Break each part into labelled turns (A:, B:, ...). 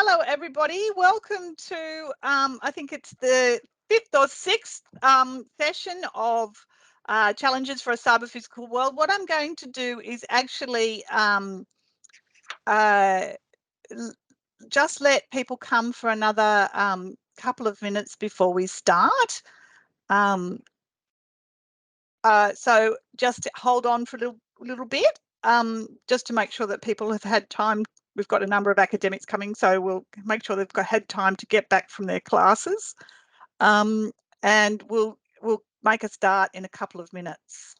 A: Hello, everybody. Welcome to, I think it's the 5th or 6th session of Challenges for a Cyber Physical World. What I'm going to do is actually just let people come for another couple of minutes before we start. So just hold on for a little bit, just to make sure that people have had time. We've got a number of academics coming, so we'll make sure they've had time to get back from their classes, and we'll make a start in a couple of minutes.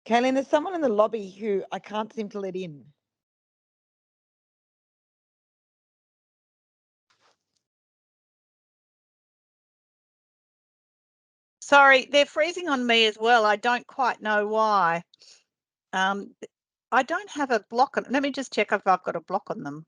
B: Kayleen, there's someone in the lobby who I can't seem to let in.
A: Sorry, they're freezing on me as well. I don't quite know why. I don't have a block on. Let me just check if I've got a block on them.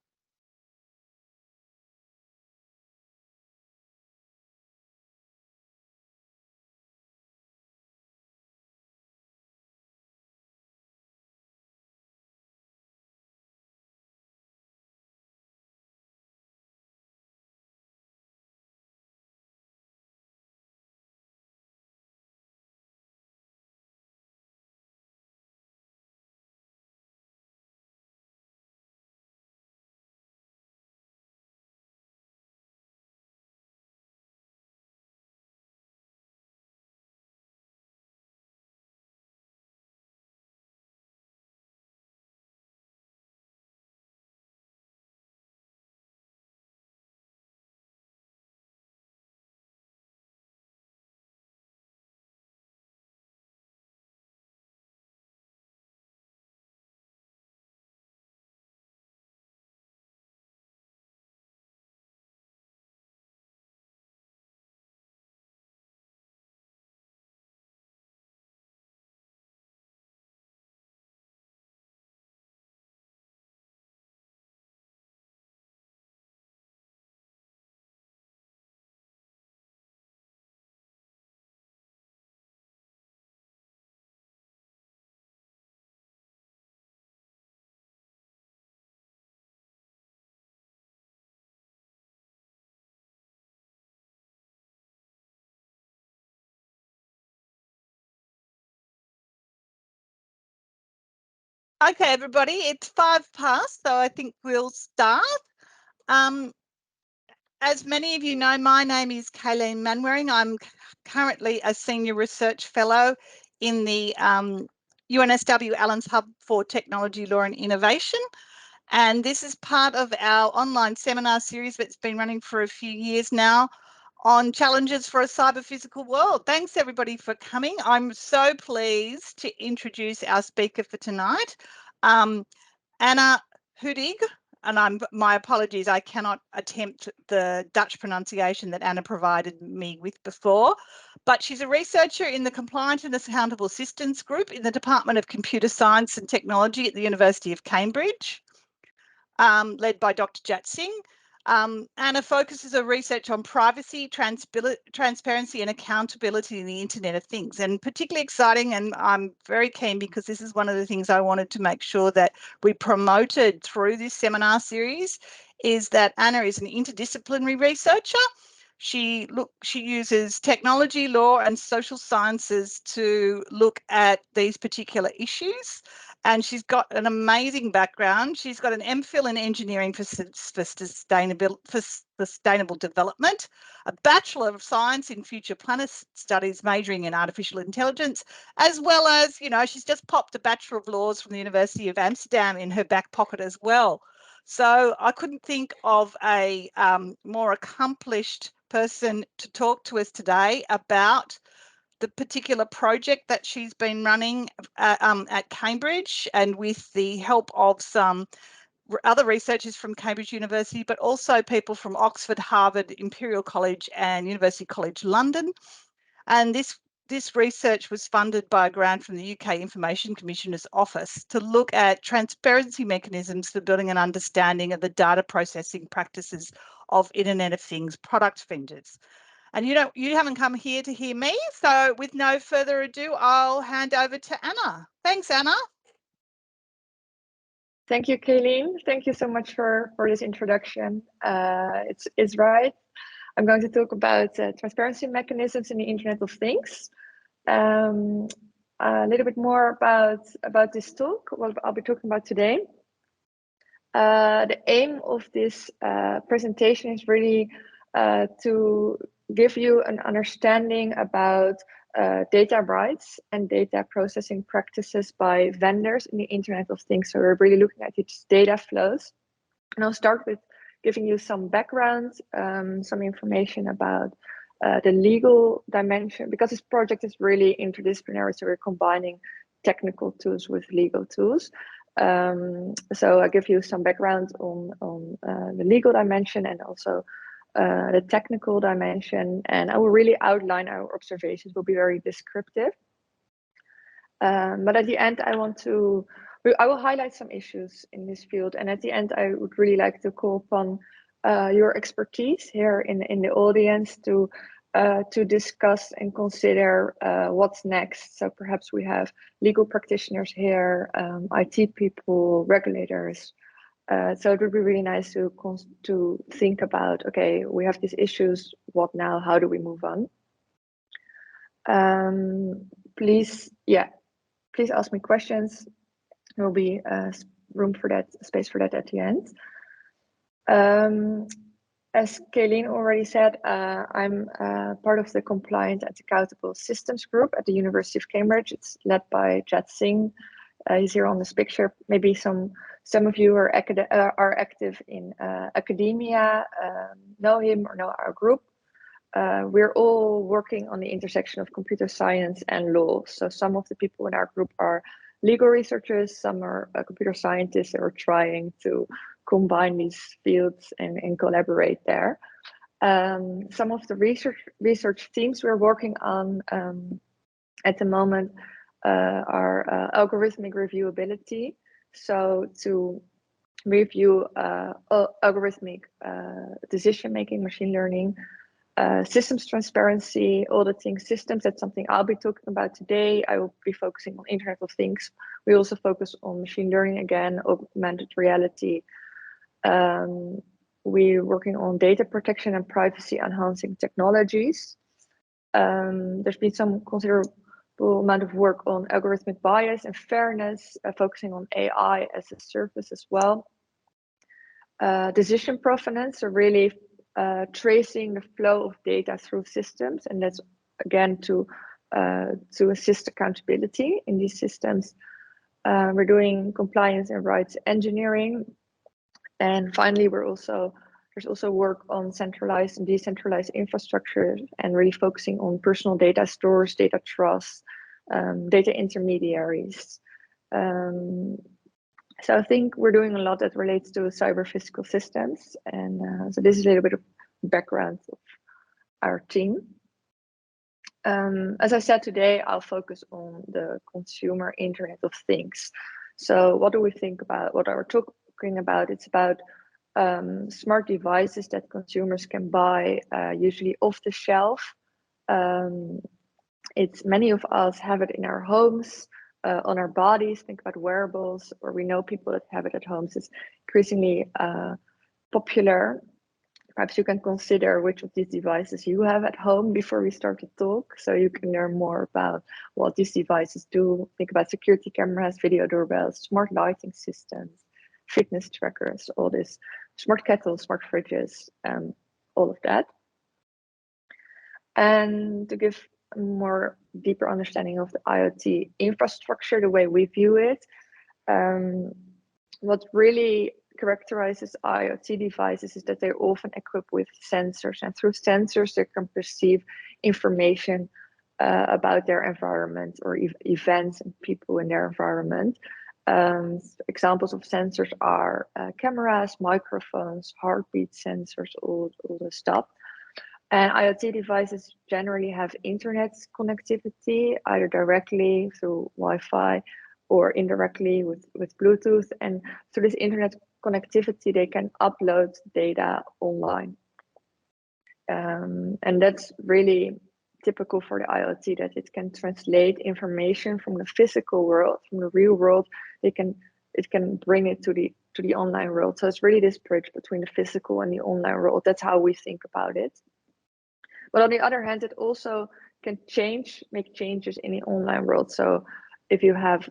A: Okay, everybody, it's 5 past, so I think we'll start. As many of you know, my name is Kayleen Manwaring. I'm currently a Senior Research Fellow in the UNSW Allen's Hub for Technology, Law and Innovation. And this is part of our online seminar series that's been running for a few years now on Challenges for a Cyber Physical World. Thanks, everybody, for coming. I'm so pleased to introduce our speaker for tonight, Anna Hudig. And my apologies, I cannot attempt the Dutch pronunciation that Anna provided me with before, but she's a researcher in the Compliant and Accountable Systems Group in the Department of Computer Science and Technology at the University of Cambridge, led by Dr. Jat Singh. Anna focuses her research on privacy, transparency and accountability in the Internet of Things, and particularly exciting, and I'm very keen because this is one of the things I wanted to make sure that we promoted through this seminar series, is that Anna is an interdisciplinary researcher. She uses technology, law and social sciences to look at these particular issues. And she's got an amazing background. She's got an MPhil in engineering for sustainable development, a Bachelor of Science in Future Planet Studies majoring in artificial intelligence, as well as, you know, she's just popped a Bachelor of Laws from the University of Amsterdam in her back pocket as well. So I couldn't think of a more accomplished person to talk to us today about the particular project that she's been running at Cambridge, and with the help of some other researchers from Cambridge University, but also people from Oxford, Harvard, Imperial College and University College London. And this this research was funded by a grant from the UK Information Commissioner's Office to look at transparency mechanisms for building an understanding of the data processing practices of Internet of Things product vendors. And you haven't come here to hear me, so with no further ado, I'll hand over to Anna. Thanks, Anna.
C: Thank you, Kayleen. Thank you so much for this introduction. It's right. I'm going to talk about transparency mechanisms in the Internet of Things. A little bit more about this talk, what I'll be talking about today. The aim of this presentation is really to give you an understanding about data rights and data processing practices by vendors in the Internet of Things. So we're really looking at its data flows. And I'll start with giving you some background, some information about the legal dimension, because this project is really interdisciplinary, so we're combining technical tools with legal tools. So I'll give you some background on the legal dimension and also the technical dimension, and I will really outline our observations, will be very descriptive. But at the end, I will highlight some issues in this field, and at the end, I would really like to call upon your expertise here in the audience to discuss and consider what's next. So perhaps we have legal practitioners here, IT people, regulators. So it would be really nice to think about, okay, we have these issues, what now? How do we move on? Please ask me questions. There will be room for that, space for that at the end. As Kayleen already said, I'm part of the Compliant and Accountable Systems Group at the University of Cambridge. It's led by Jat Singh. He's here on this picture. Maybe some of you are active in academia, know him or know our group. We're all working on the intersection of computer science and law. So some of the people in our group are legal researchers, some are computer scientists that are trying to combine these fields and collaborate there. Some of the research themes we're working on at the moment are algorithmic reviewability. So to review algorithmic decision-making, machine learning, systems transparency, auditing systems. That's something I'll be talking about today. I will be focusing on Internet of Things. We also focus on machine learning again, augmented reality. We're working on data protection and privacy enhancing technologies. There's been some considerable amount of work on algorithmic bias and fairness, focusing on AI as a service as well. Decision provenance, so really tracing the flow of data through systems, and that's again to assist accountability in these systems. We're doing compliance and rights engineering, and finally, there's also work on centralized and decentralized infrastructure, and really focusing on personal data stores, data trusts, data intermediaries. So I think we're doing a lot that relates to cyber physical systems. And so this is a little bit of background of our team. As I said today, I'll focus on the consumer Internet of Things. So what do we think about, what are we talking about? It's about smart devices that consumers can buy, usually off the shelf. Many of us have it in our homes, on our bodies. Think about wearables, or we know people that have it at home. So it's increasingly popular. Perhaps you can consider which of these devices you have at home before we start to talk, so you can learn more about what these devices do. Think about security cameras, video doorbells, smart lighting systems, fitness trackers, all this, smart kettles, smart fridges, all of that. And to give a more deeper understanding of the IoT infrastructure, the way we view it, what really characterizes IoT devices is that they're often equipped with sensors, and through sensors they can perceive information about their environment or events and people in their environment. Examples of sensors are cameras, microphones, heartbeat sensors, all the stuff. And IoT devices generally have internet connectivity, either directly through Wi-Fi or indirectly with Bluetooth. And through this internet connectivity, they can upload data online. And that's really typical for the IoT, that it can translate information from the physical world, from the real world. It can bring it to the online world. So it's really this bridge between the physical and the online world. That's how we think about it. But on the other hand, it also can make changes in the online world. So if you have,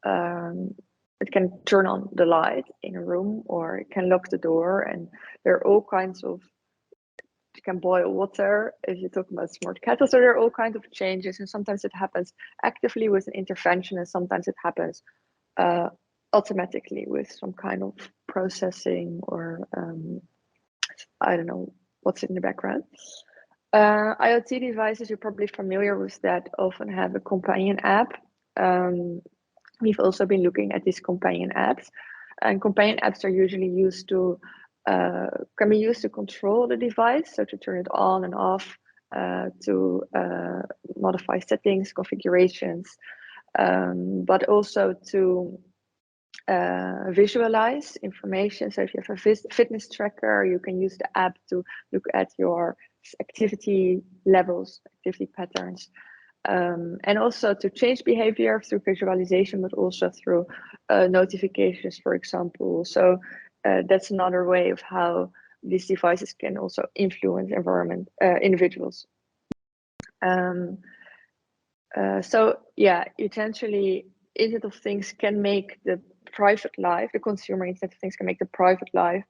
C: it can turn on the light in a room, or it can lock the door, and there are all kinds of, it can boil water if you're talking about smart kettles. So there are all kinds of changes, and sometimes it happens actively with an intervention, and sometimes it happens automatically with some kind of processing, or I don't know what's in the background. IoT devices, you're probably familiar with that, often have a companion app. We've also been looking at these companion apps, and companion apps are usually used to can be used to control the device, so to turn it on and off, to modify settings, configurations, but also to visualize information. So if you have a fitness tracker, you can use the app to look at your activity levels, activity patterns, and also to change behavior through visualization, but also through notifications, for example. So that's another way of how these devices can also influence individuals. So yeah, essentially, Internet of Things can make the private life, the consumer Internet of Things can make the private life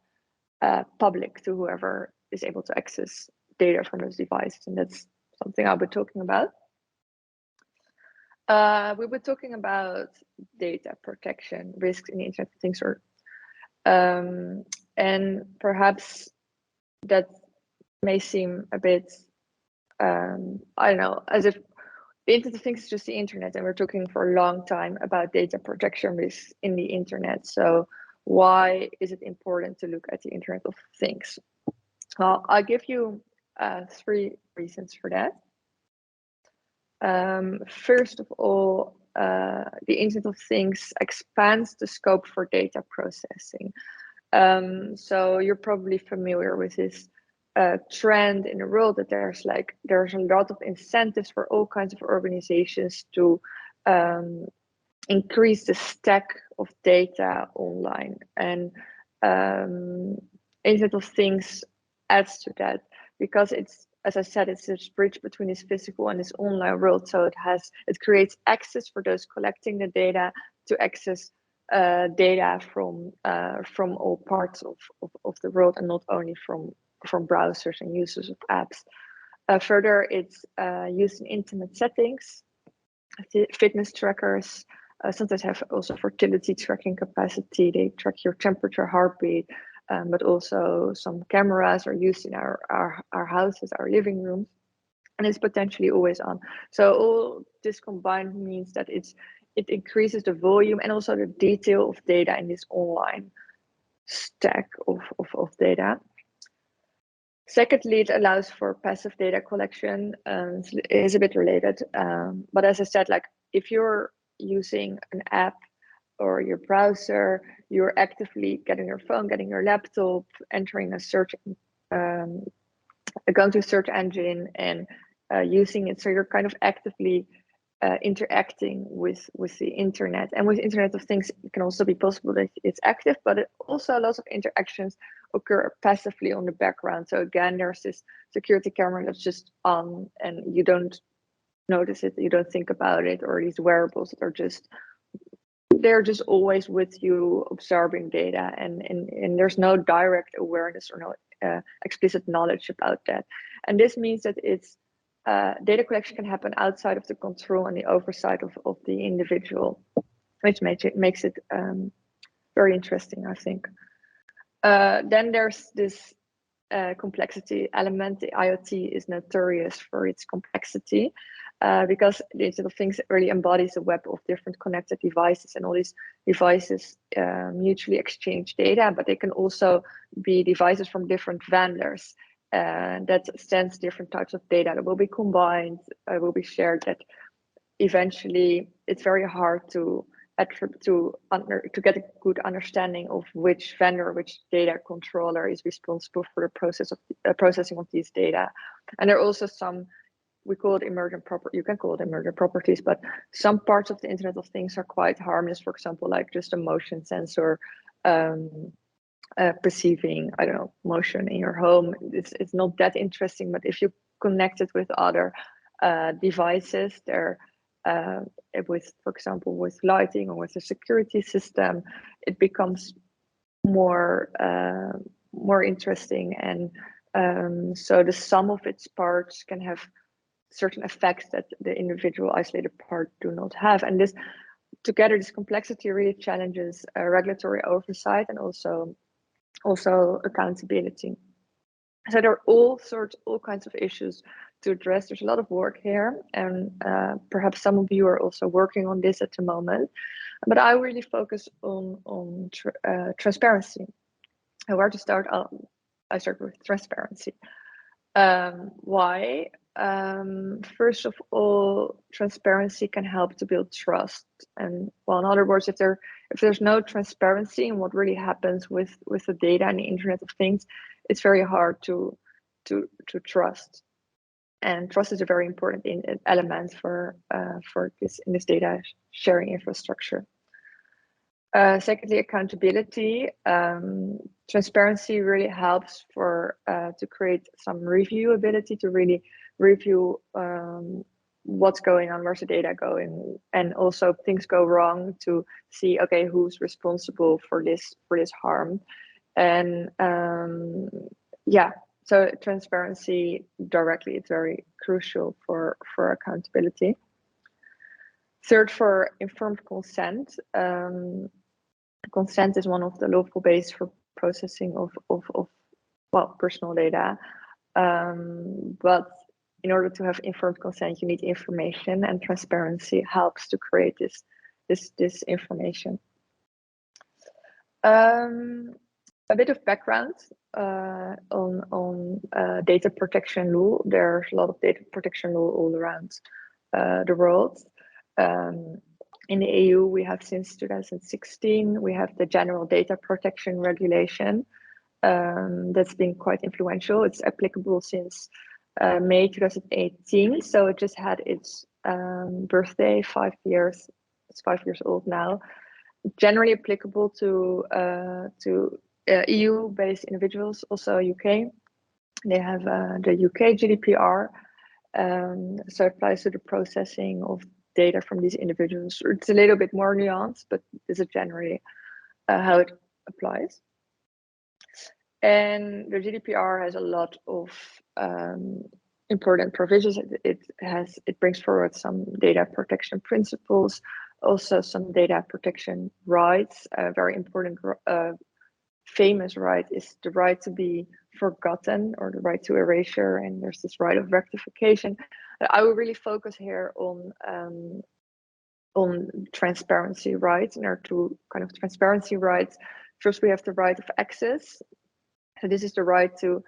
C: public to whoever is able to access data from those devices. And that's something I'll be talking about. We were talking about data protection risks in the Internet of Things, and perhaps that may seem a bit, I don't know, as if the Internet of Things is just the internet, and we're talking for a long time about data protection risks in the internet. So why is it important to look at the Internet of Things? Well, I'll give you 3 reasons for that. First of all, the Internet of Things expands the scope for data processing. So you're probably familiar with this trend in the world that there's a lot of incentives for all kinds of organizations to increase the stack of data online, and Internet of Things adds to that, because it's, as I said, it's this bridge between this physical and this online world. So it creates access for those collecting the data to access data from all parts of the world, and not only from browsers and users of apps. Further, it's used in intimate settings. Fitness trackers sometimes have also fertility tracking capacity. They track your temperature, heartbeat, but also some cameras are used in our houses, our living rooms, and it's potentially always on. So all this combined means that it increases the volume and also the detail of data in this online stack of data. Secondly, it allows for passive data collection. It is a bit related, but as I said, like if you're using an app or your browser, you're actively getting your phone, getting your laptop, entering a search, going to a search engine and using it. So you're kind of actively interacting with the internet. And with Internet of Things, it can also be possible that it's active, but also lots of interactions occur passively on the background. So again, there's this security camera that's just on and you don't notice it, you don't think about it, or these wearables that are they're just always with you absorbing data, and there's no direct awareness or no explicit knowledge about that. And this means that it's data collection can happen outside of the control and the oversight of the individual, which makes it very interesting, I think. Then there's this complexity element. The IoT is notorious for its complexity because the Internet of Things really embodies a web of different connected devices, and all these devices mutually exchange data, but they can also be devices from different vendors. that sends different types of data that will be combined, will be shared, that eventually it's very hard to get a good understanding of which vendor, which data controller is responsible for the processing of these data. And there are also some, we call it emergent property, you can call it emergent properties, but some parts of the Internet of Things are quite harmless. For example, like just a motion sensor perceiving, I don't know, motion in your home. It's not that interesting, but if you connect it with other devices, they're with, for example, with lighting or with a security system, it becomes more interesting. And so the sum of its parts can have certain effects that the individual isolated part do not have. And this together, this complexity really challenges regulatory oversight and also accountability. So there are all kinds of issues to address. There's a lot of work here, and perhaps some of you are also working on this at the moment. But I really focus on transparency. And where to start? I start with transparency. Why? First of all, transparency can help to build trust. And well, in other words, if there's no transparency in what really happens with the data and the Internet of Things, it's very hard to trust. And trust is a very important element for this data sharing infrastructure. Secondly, accountability. Transparency really helps to create some reviewability, to really review what's going on, where's the data going, and also if things go wrong, to see, okay, who's responsible for this harm. And so transparency directly is very crucial for accountability. Third, for informed consent. Consent is one of the lawful bases for processing of personal data. But in order to have informed consent, you need information, and transparency helps to create this information. A bit of background on data protection law. There's a lot of data protection law all around the world. In the EU, we have since 2016, we have the General Data Protection Regulation. That's been quite influential. It's applicable since May 2018, so it just had its birthday, 5 years. It's 5 years old now. Generally applicable to EU-based individuals, also UK. They have the UK GDPR, so it applies to the processing of data from these individuals. It's a little bit more nuanced, but this is generally how it applies. And the GDPR has a lot of important provisions. It brings forward some data protection principles, also some data protection rights. A very important famous right is the right to be forgotten, or the right to erasure, and there's this right of rectification. I will really focus here on transparency rights, and there are two kind of transparency rights. First, we have the right of access. So this is the right to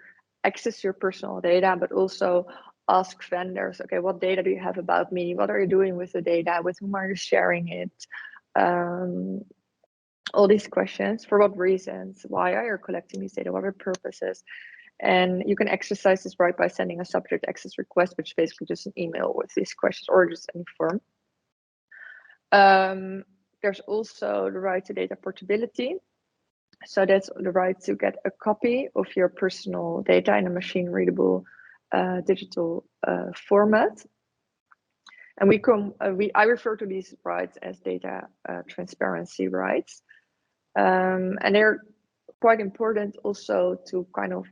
C: access your personal data, but also ask vendors, okay, what data do you have about me? What are you doing with the data? With whom are you sharing it? All these questions. For what reasons? Why are you collecting these data? What are purposes? And you can exercise this right by sending a subject access request, which is basically just an email with these questions, or just any form. There's also the right to data portability. So that's the right to get a copy of your personal data in a machine-readable digital format. And I refer to these rights as data transparency rights. And they're quite important also to kind of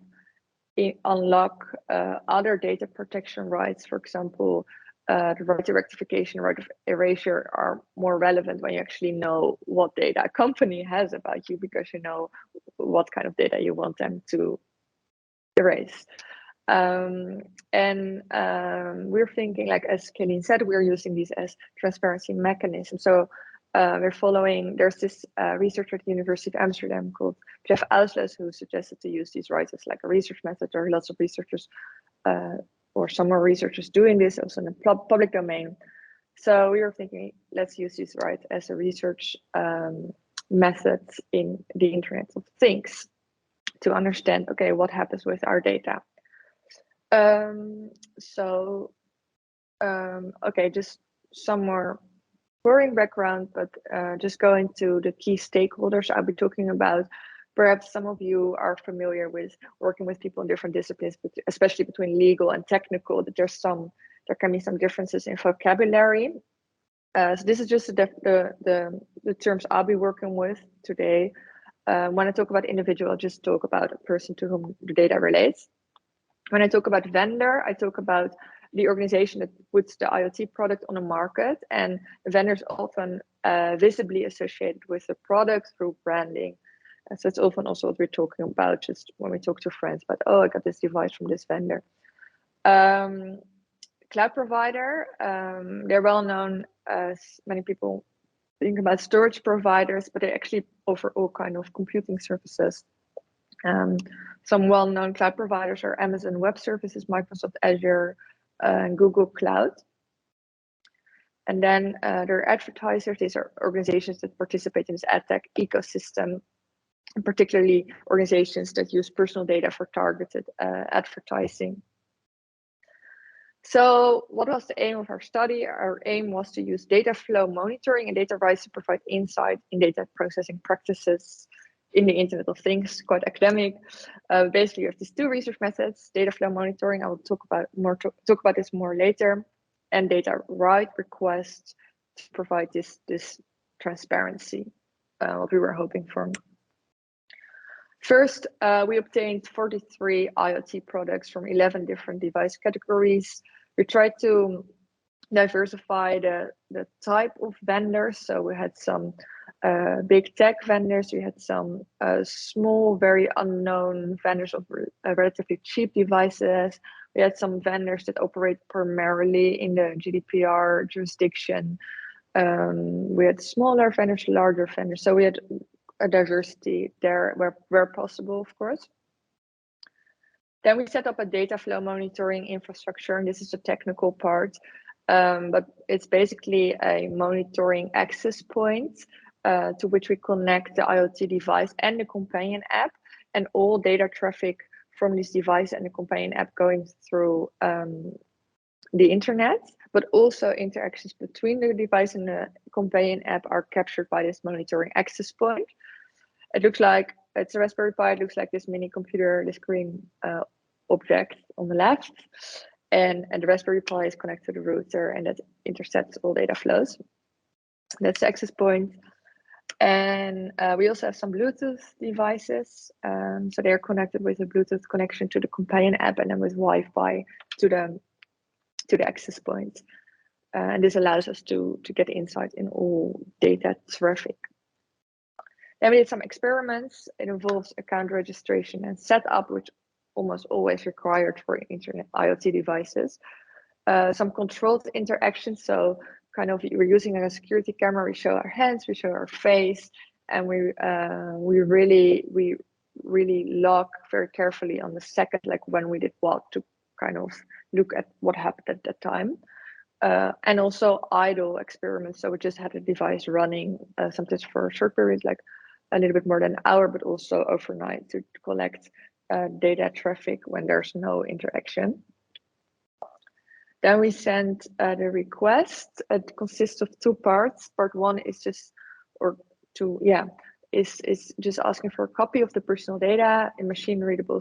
C: unlock other data protection rights. For example, the right to rectification, right of erasure are more relevant when you actually know what data a company has about you, because you know what kind of data you want them to erase. And we're thinking, like as Kelly said, we're using these as transparency mechanisms. So we're following, there's this researcher at the University of Amsterdam called Jeff Ausles, who suggested to use these rights as like a research method. There are lots of researchers or some more researchers doing this also in the public domain. So we were thinking, let's use these rights as a research method in the Internet of Things to understand, okay, what happens with our data. Okay, just some more boring background, but just going to the key stakeholders I'll be talking about. Perhaps some of you are familiar with working with people in different disciplines, but especially between legal and technical, that there can be some differences in vocabulary. So this is just the terms I'll be working with today. When I talk about individual, I'll just talk about a person to whom the data relates. When I talk about vendor, I talk about the organization that puts the IoT product on the market, and the vendor is often visibly associated with the product through branding. And so it's often also what we're talking about just when we talk to friends about, oh, I got this device from this vendor. Cloud provider, they're well known as many people think about storage providers, but they actually offer all kind of computing services. Some well-known cloud providers are Amazon Web Services, Microsoft Azure, and Google Cloud. And then there are advertisers. These are organizations that participate in this ad tech ecosystem, and particularly organizations that use personal data for targeted advertising. So what was the aim of our study? Our aim was to use data flow monitoring and data rights to provide insight in data processing practices in the Internet of Things. Quite academic. Basically, you have these two research methods: data flow monitoring. I will talk about this more later, and data right requests to provide this transparency. What we were hoping for. First, we obtained 43 IoT products from 11 different device categories. We tried to diversify the type of vendors. So we had some big tech vendors. We had some small, very unknown vendors of relatively cheap devices. We had some vendors that operate primarily in the GDPR jurisdiction. We had smaller vendors, larger vendors. So we had a diversity there where possible, of course. Then we set up a data flow monitoring infrastructure, and this is the technical part, but it's basically a monitoring access point to which we connect the IoT device and the companion app, and all data traffic from this device and the companion app going through the internet, but also interactions between the device and the companion app are captured by this monitoring access point. It looks like it's a Raspberry Pi. It looks like this mini computer, this green object on the left, and the Raspberry Pi is connected to the router, and that intercepts all data flows. That's the access point. And we also have some Bluetooth devices. So they're connected with a Bluetooth connection to the companion app, and then with Wi-Fi to the access point. And this allows us to get insight in all data traffic. Then we did some experiments. It involves account registration and setup, which almost always required for internet IoT devices. Some controlled interactions. So kind of we're using a security camera. We show our hands, we show our face, and we really log very carefully on the second, like when we did what, to kind of look at what happened at that time. And also idle experiments. So we just had a device running sometimes for a short period, like a little bit more than an hour, but also overnight to collect data traffic when there's no interaction. Then we sent the request. It consists of two parts. Part one is just, is just asking for a copy of the personal data in machine readable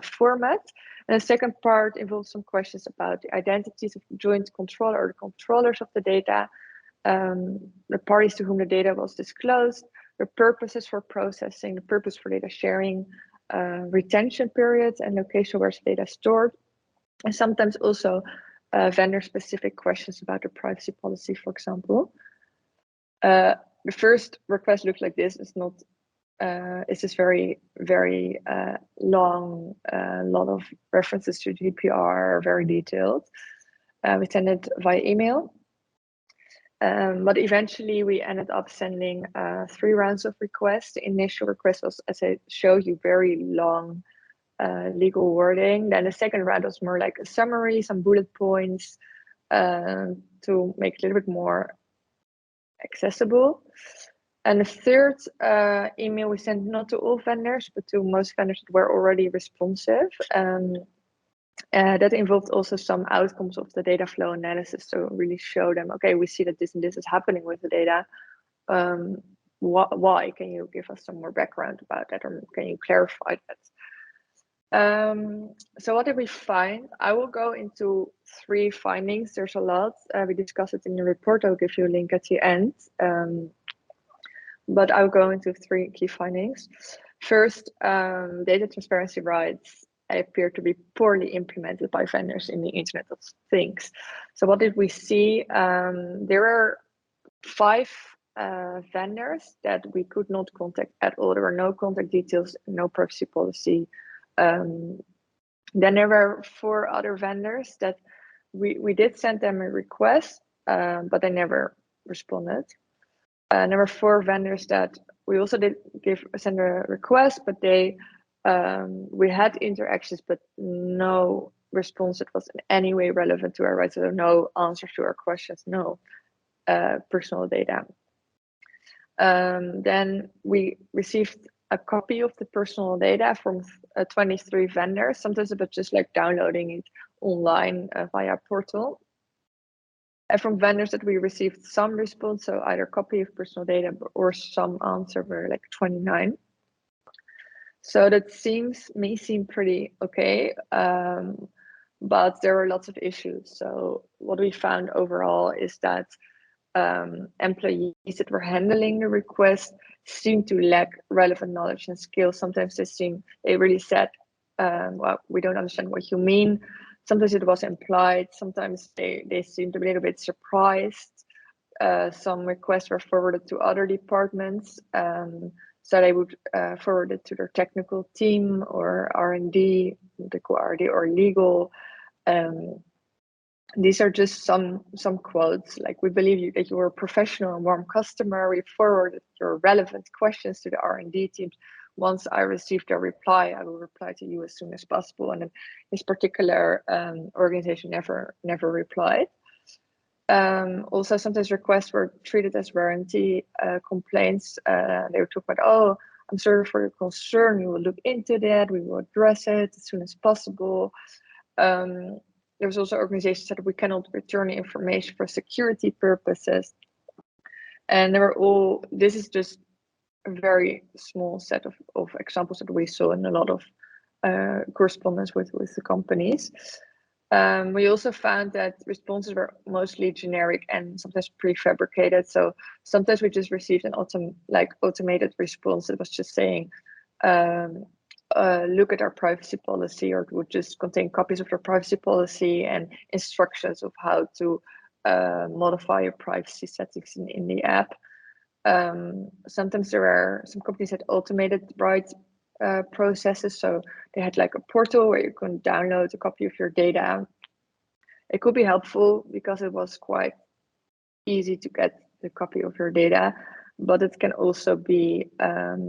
C: format. And the second part involves some questions about the identities of the joint controller or the controllers of the data, the parties to whom the data was disclosed, the purposes for processing, the purpose for data sharing, retention periods, and location where data is stored, and sometimes also vendor-specific questions about the privacy policy, for example. The first request looks like this. It's not. It's just very, very long. A lot of references to GDPR, very detailed. We send it via email. But eventually we ended up sending 3 rounds of requests. The initial request was, as I showed you, very long legal wording. Then the second round was more like a summary, some bullet points to make it a little bit more accessible. And the third email we sent not to all vendors, but to most vendors that were already responsive. That involved also some outcomes of the data flow analysis to really show them, okay, we see that this and this is happening with the data. Why? Can you give us some more background about that, or can you clarify that? So what did we find? I will go into 3 findings. There's a lot. We discussed it in the report. I'll give you a link at the end. But I'll go into 3 key findings. First, data transparency rights appear to be poorly implemented by vendors in the Internet of Things. So what did we see? There were 5 vendors that we could not contact at all. There were no contact details, no privacy policy. Then there were 4 other vendors that we did send them a request, but they never responded. There were 4 vendors that we also did send a request, but they we had interactions, but no response that was in any way relevant to our rights. So no answers to our questions, no personal data. Then we received a copy of the personal data from 23 vendors. Sometimes it was just like downloading it online via portal. And from vendors that we received some response, so either copy of personal data or some answer, were like 29. So that may seem pretty okay, but there were lots of issues. So what we found overall is that employees that were handling the request seemed to lack relevant knowledge and skills. Sometimes they really said, well, we don't understand what you mean. Sometimes it was implied. Sometimes they seemed a little bit surprised. Some requests were forwarded to other departments. So they would forward it to their technical team or R&D, R&D or legal. These are just some quotes, like, we believe that you are a professional and warm customer. We forwarded your relevant questions to the R&D teams. Once I received their reply, I will reply to you as soon as possible. And this particular organization never replied. Also, sometimes requests were treated as warranty complaints. They would talk about, oh, I'm sorry for your concern. We will look into that. We will address it as soon as possible. There was also organizations that we cannot return information for security purposes. And they were all, this is just a very small set of examples that we saw in a lot of correspondence with the companies. We also found that responses were mostly generic and sometimes prefabricated. So sometimes we just received an automated response that was just saying, look at our privacy policy, or it would just contain copies of our privacy policy and instructions of how to modify your privacy settings in the app. Sometimes there are some companies that automated rights processes. So they had like a portal where you can download a copy of your data. It could be helpful because it was quite easy to get the copy of your data, but it can also be,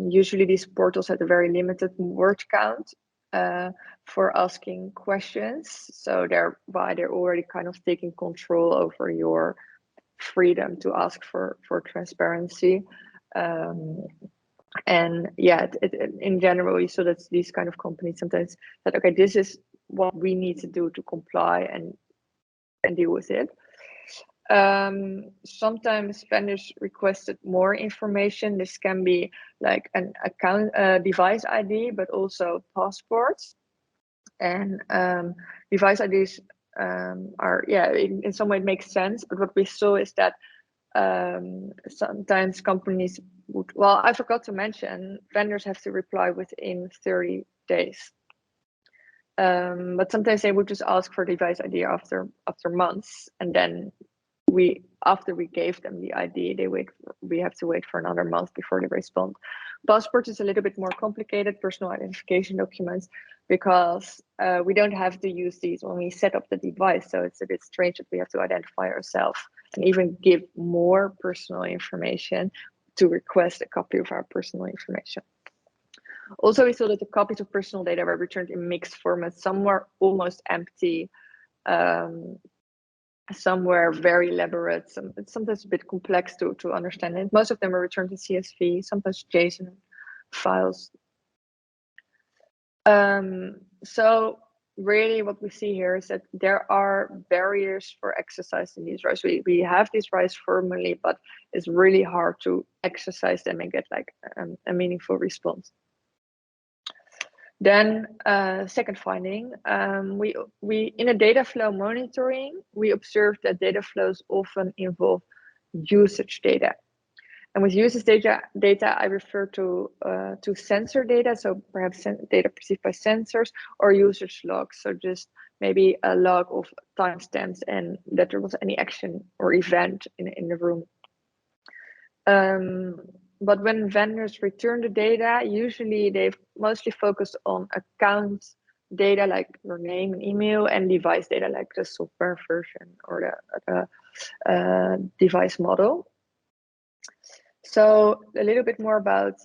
C: usually these portals had a very limited word count for asking questions. So thereby they're already kind of taking control over your freedom to ask for transparency. And yeah, in general, you saw that these kind of companies sometimes said, okay, this is what we need to do to comply and deal with it. Sometimes vendors requested more information. This can be like an account, device ID, but also passports. And device IDs are, yeah, in some way it makes sense. But what we saw is that sometimes companies would, well, I forgot to mention, vendors have to reply within 30 days. But sometimes they would just ask for device ID after months, and then after we gave them the ID, we have to wait for another month before they respond. Passport is a little bit more complicated, personal identification documents, because we don't have to use these when we set up the device. So it's a bit strange that we have to identify ourselves and even give more personal information to request a copy of our personal information. Also, we saw that the copies of personal data were returned in mixed formats. Some were almost empty, some were very elaborate, it's sometimes a bit complex to understand it. Most of them were returned in CSV, sometimes JSON files. So really what we see here is that there are barriers for exercising these rights. We have these rights formally, but it's really hard to exercise them and get like a meaningful response. Then second finding, we in a data flow monitoring, we observed that data flows often involve usage data. And with usage data, I refer to sensor data, so perhaps data perceived by sensors, or usage logs, so just maybe a log of timestamps and that there was any action or event in the room. But when vendors return the data, usually they've mostly focused on account data like your name and email, and device data like the software version or the device model. So a little bit more about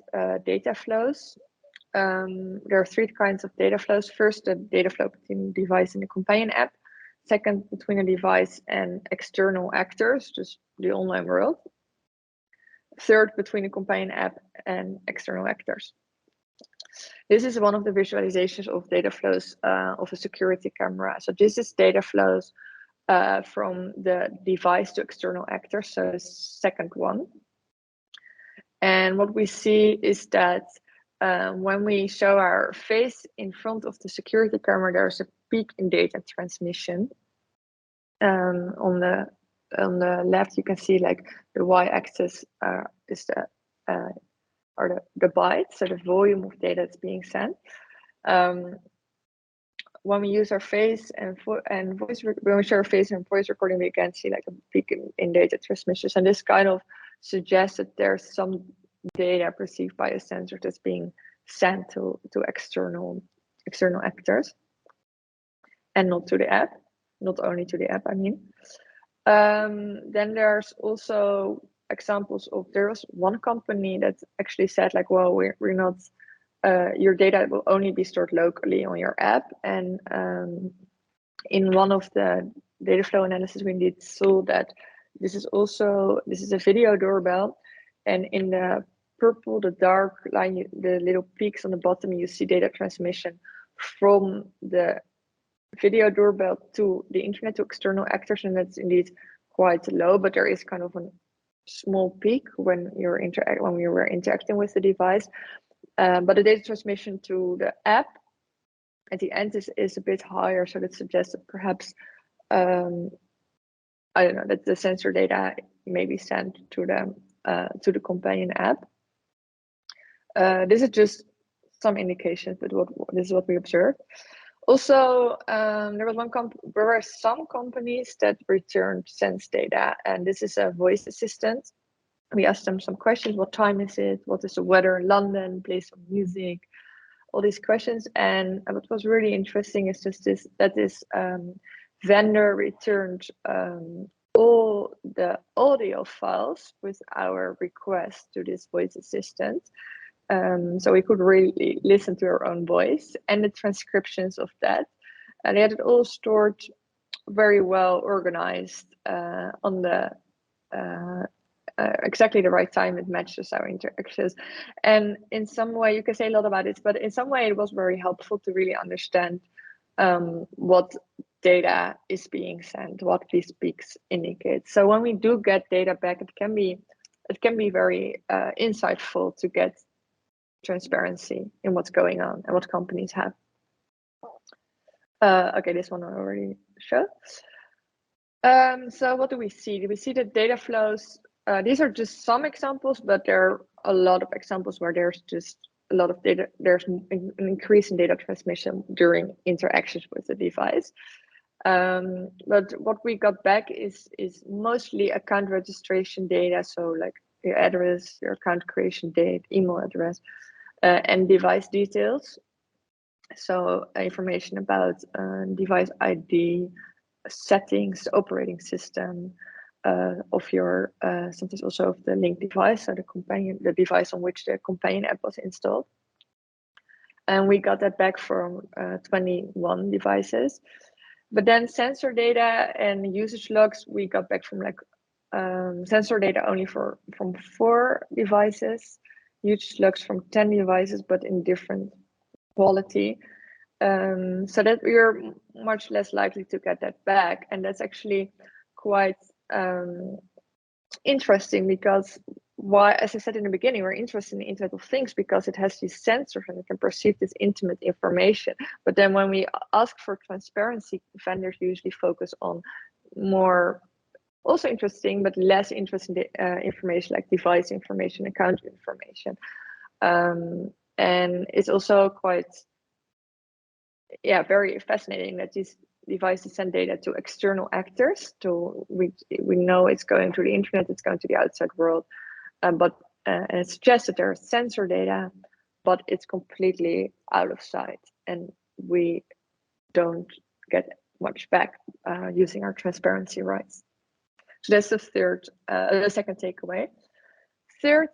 C: data flows. There are three kinds of data flows. First, the data flow between the device and the companion app. Second, between a device and external actors, just the online world. Third, between the companion app and external actors. This is one of the visualizations of data flows of a security camera. So this is data flows from the device to external actors, so the second one. And what we see is that when we show our face in front of the security camera, there's a peak in data transmission. On the left, you can see like the y-axis is the bytes, so the volume of data that's being sent. When we use our face and voice, when we show our face and voice recording, we can see like a peak in data transmissions, and this kind of suggests that there's some data perceived by a sensor that's being sent to external actors, and not to the app, not only to the app, I mean. Then there's also examples of, there was one company that actually said like, well, we're not, your data will only be stored locally on your app. And in one of the data flow analysis, we indeed saw that this is a video doorbell, and in the purple, the dark line, the little peaks on the bottom, you see data transmission from the video doorbell to the internet to external actors, and that's indeed quite low, but there is kind of a small peak when we were interacting with the device. But the data transmission to the app at the end is a bit higher, so that suggests that perhaps I don't know, that the sensor data may be sent to the companion app. This is just some indications, but this is what we observed. Also, there were some companies that returned sense data, and this is a voice assistant. We asked them some questions: what time is it? What is the weather in London? Play some music. All these questions. And what was really interesting is just that this vendor returned all the audio files with our request to this voice assistant. So we could really listen to our own voice and the transcriptions of that. And they had it all stored very well organized on the exactly the right time. It matches our interactions. And in some way, you can say a lot about it, but in some way it was very helpful to really understand what data is being sent, what these peaks indicate. So when we do get data back, it can be very insightful to get transparency in what's going on and what companies have. Okay, this one I already showed. So what do we see? Do we see that data flows? These are just some examples, but there are a lot of examples where there's just a lot of data. There's an increase in data transmission during interactions with the device. But what we got back is mostly account registration data. So like your address, your account creation date, email address, and device details. So information about device ID, settings, operating system, of your sometimes also of the linked device, so the device on which the companion app was installed. And we got that back from 21 devices. But then sensor data and usage logs, we got back from like sensor data only from 4 devices, usage logs from 10 devices, but in different quality. So that we are much less likely to get that back. And that's actually quite interesting, because why, as I said in the beginning, we're interested in the Internet of Things because it has these sensors and it can perceive this intimate information. But then when we ask for transparency, vendors usually focus on more also interesting but less interesting information, like device information, account information. And it's also quite, very fascinating that these devices send data to external actors. We know it's going to the internet, it's going to the outside world, but it suggests that there's sensor data, but it's completely out of sight, and we don't get much back using our transparency rights. So that's the second takeaway. Third,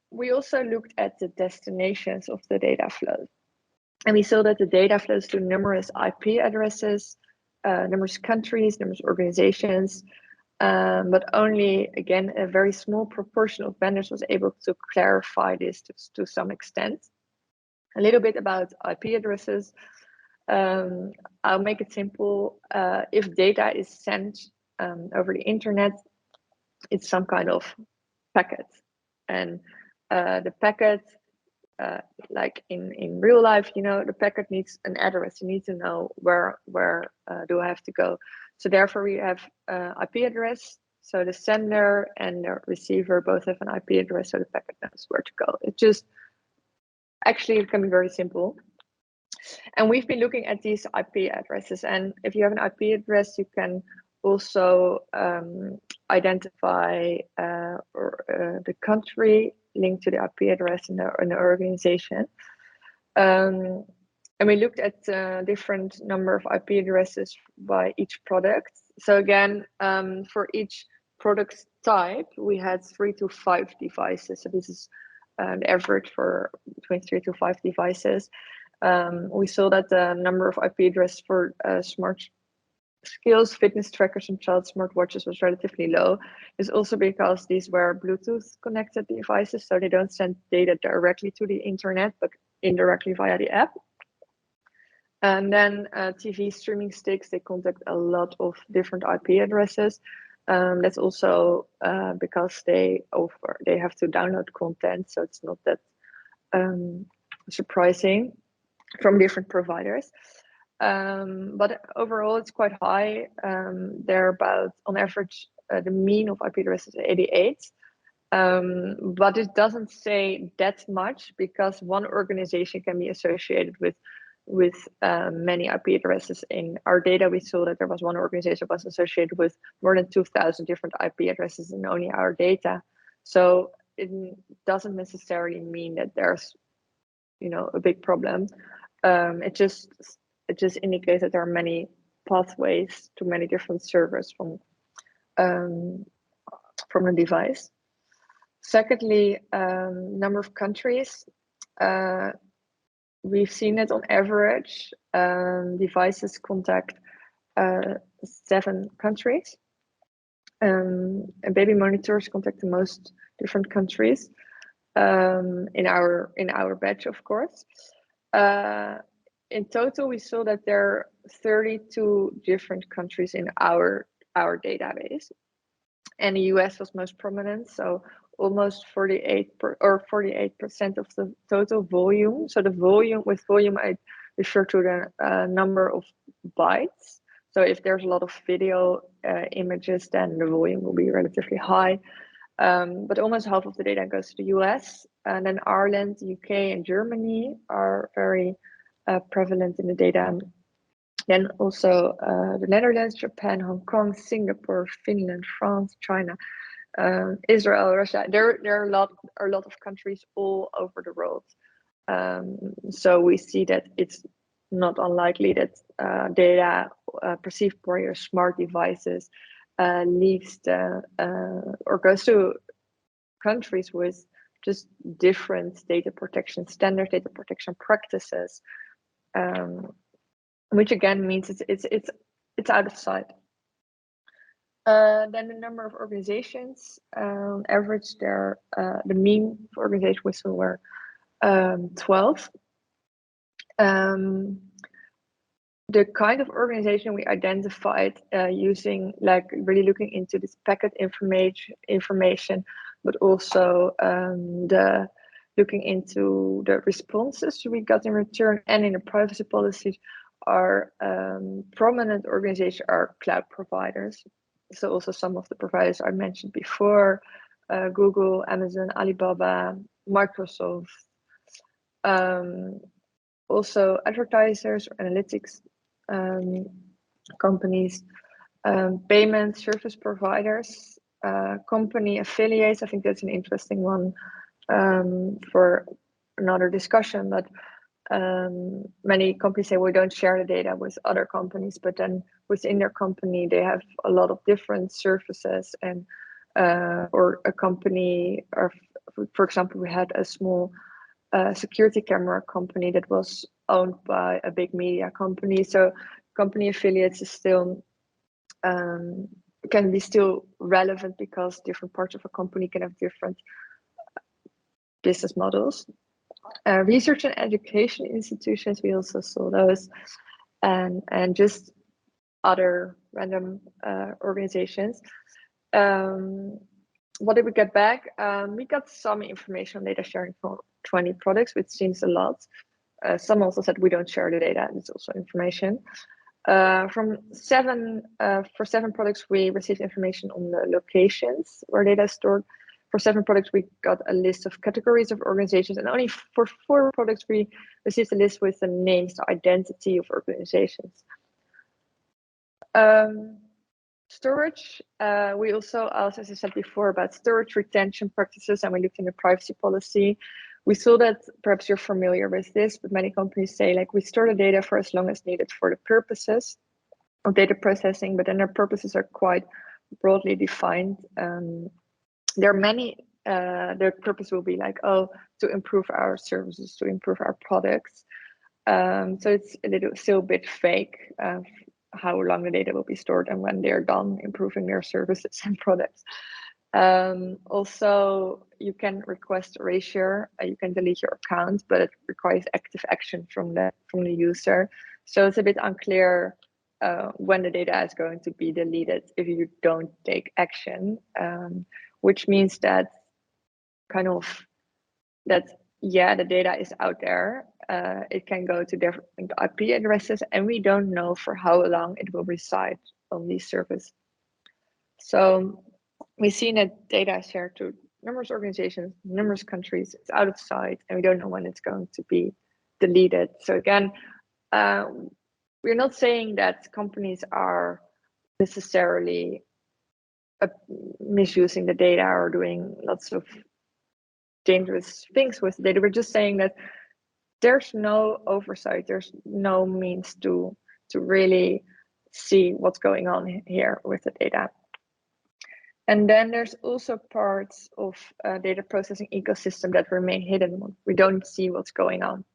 C: we also looked at the destinations of the data flow. And we saw that the data flows to numerous IP addresses, numerous countries, numerous organizations, but only, again, a very small proportion of vendors was able to clarify this to some extent. A little bit about IP addresses. I'll make it simple. If data is sent over the internet, it's some kind of packet. And the packet, like in real life, the packet needs an address. You need to know where do I have to go. So therefore we have IP address. So the sender and the receiver both have an IP address, so the packet knows where to go. It can be very simple. And we've been looking at these IP addresses. And if you have an IP address, you can also identify the country linked to the IP address in the organization. And we looked at different number of IP addresses by each product. So again, for each product type, we had 3 to 5 devices. So this is the average for between 3 to 5 devices. We saw that the number of IP addresses for smart skills, fitness trackers, and child smartwatches was relatively low. It's also because these were Bluetooth connected devices, so they don't send data directly to the internet, but indirectly via the app. And then TV streaming sticks, they contact a lot of different IP addresses. That's also because they have to download content, so it's not that surprising, from different providers. But overall, it's quite high. They're about, on average, the mean of IP addresses is 88. But it doesn't say that much, because one organization can be associated with many IP addresses. In our data, we saw that there was one organization that was associated with more than 2,000 different IP addresses in only our data. So it doesn't necessarily mean that there's, a big problem. It just indicates that there are many pathways to many different servers from a device. Secondly, number of countries. We've seen that on average, devices contact 7 countries. And baby monitors contact the most different countries in our batch, of course. In total, we saw that there are 32 different countries in our database, and the US was most prominent. So almost 48% of the total volume. So the volume, I refer to the number of bytes. So if there's a lot of video images, then the volume will be relatively high. But almost half of the data goes to the US, and then Ireland, UK, and Germany are very prevalent in the data. Then also the Netherlands, Japan, Hong Kong, Singapore, Finland, France, China, Israel, Russia. There are a lot of countries all over the world. So we see that it's not unlikely that data perceived by your smart devices leaves the or goes to countries with just different data protection standard data protection practices, which again means it's out of sight. Then the number of organizations, on average, the mean for organization were 12. The kind of organization we identified using, like, really looking into this packet information, but also looking into the responses we got in return and in the privacy policies, are prominent organizations are cloud providers. So also some of the providers I mentioned before, Google, Amazon, Alibaba, Microsoft, also advertisers, analytics companies, payment service providers, company affiliates. I think that's an interesting one for another discussion, but many companies say we don't share the data with other companies, but then within their company they have a lot of different services, and or a company, or for example, we had a small security camera company that was owned by a big media company. So company affiliates is still can be still relevant because different parts of a company can have different business models. Research and education institutions, we also saw those, and just other random organizations. What did we get back? We got some information on data sharing for 20 products, which seems a lot. Some also said we don't share the data, and it's also information. For 7 products, we received information on the locations where data is stored. For 7 products, we got a list of categories of organizations, and only for 4 products, we received a list with the names, the identity of organizations. Storage, we also asked, as I said before, about storage retention practices, and we looked in the privacy policy. We saw that, perhaps you're familiar with this, but many companies say, like, we store the data for as long as needed for the purposes of data processing, but then their purposes are quite broadly defined. There are many, their purpose will be like, oh, to improve our services, to improve our products. So it's still a bit fake how long the data will be stored and when they're done improving their services and products. Also, you can request erasure, you can delete your account, but it requires active action from the user. So it's a bit unclear when the data is going to be deleted if you don't take action, which means that yeah, the data is out there. It can go to different IP addresses, and we don't know for how long it will reside on these servers. So we've seen that data is shared to numerous organizations, numerous countries. It's out of sight, and we don't know when it's going to be deleted. So again, we're not saying that companies are necessarily misusing the data or doing lots of dangerous things with the data. We're just saying that there's no oversight, there's no means to really see what's going on here with the data. And then there's also parts of data processing ecosystem that remain hidden. We don't see what's going on.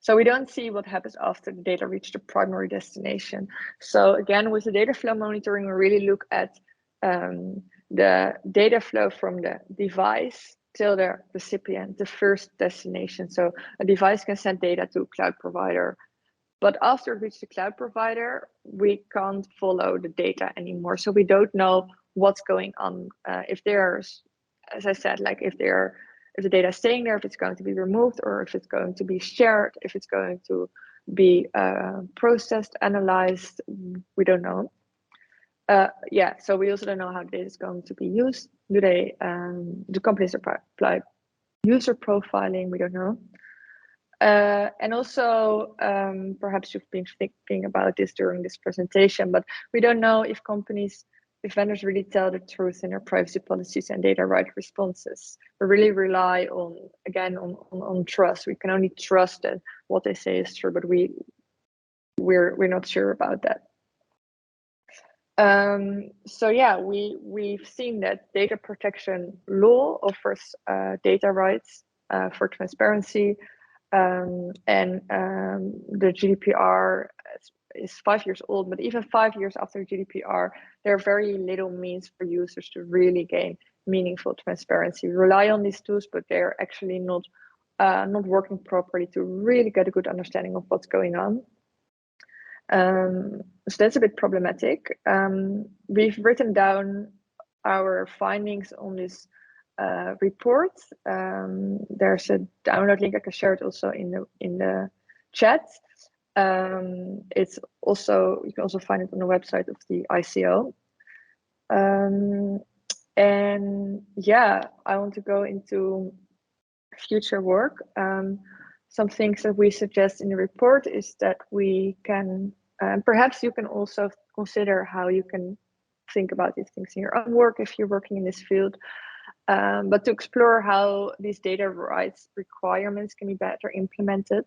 C: So we don't see what happens after the data reach the primary destination. So again, with the data flow monitoring, we really look at the data flow from the device till the recipient, the first destination. So a device can send data to a cloud provider, but after it reaches the cloud provider, we can't follow the data anymore. So we don't know what's going on. If there's, as I said, like if the data is staying there, if it's going to be removed, or if it's going to be shared, if it's going to be processed, analyzed, we don't know. Yeah, so we also don't know how data is going to be used. Do companies apply user profiling? We don't know. And also, perhaps you've been thinking about this during this presentation, but we don't know if vendors really tell the truth in their privacy policies and data right responses. We really rely on, again, on trust. We can only trust that what they say is true, but we're not sure about that. So yeah, we've seen that data protection law offers data rights for transparency, and the GDPR is 5 years old, but even 5 years after GDPR, there are very little means for users to really gain meaningful transparency. We rely on these tools, but they're actually not working properly to really get a good understanding of what's going on. So that's a bit problematic. We've written down our findings on this report. There's a download link. I can share it also in the chat. It's also, you can also find it on the website of the ICO. And yeah, I want to go into future work. Some things that we suggest in the report is that we can, perhaps you can also consider how you can think about these things in your own work if you're working in this field, but to explore how these data rights requirements can be better implemented,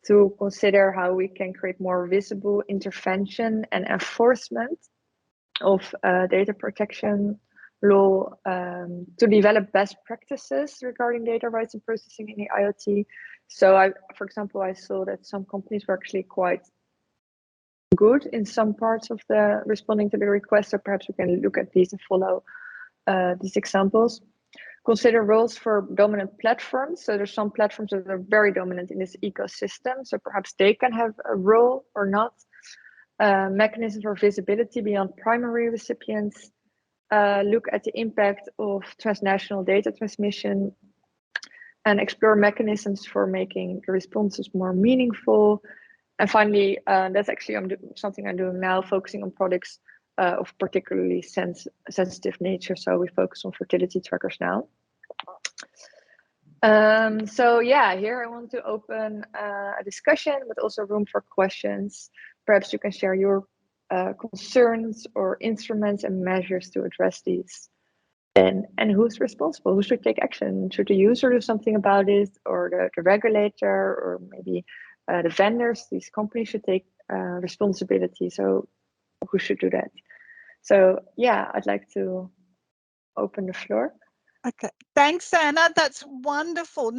C: to consider how we can create more visible intervention and enforcement of data protection law, to develop best practices regarding data rights and processing in the IoT. So for example, I saw that some companies were actually quite good in some parts of the responding to the request. So perhaps we can look at these and follow these examples. Consider roles for dominant platforms. So there's some platforms that are very dominant in this ecosystem. So perhaps they can have a role or not. Mechanisms for visibility beyond primary recipients. Look at the impact of transnational data transmission and explore mechanisms for making the responses more meaningful. And finally, that's actually something I'm doing now, focusing on products of particularly sensitive nature. So we focus on fertility trackers now. So yeah, here I want to open a discussion, but also room for questions. Perhaps you can share your concerns or instruments and measures to address these. And who's responsible? Who should take action? Should the user do something about it, or the regulator, or maybe the vendors? These companies should take responsibility. So who should do that? So yeah, I'd like to open the floor.
A: Okay, thanks, Anna. That's wonderful.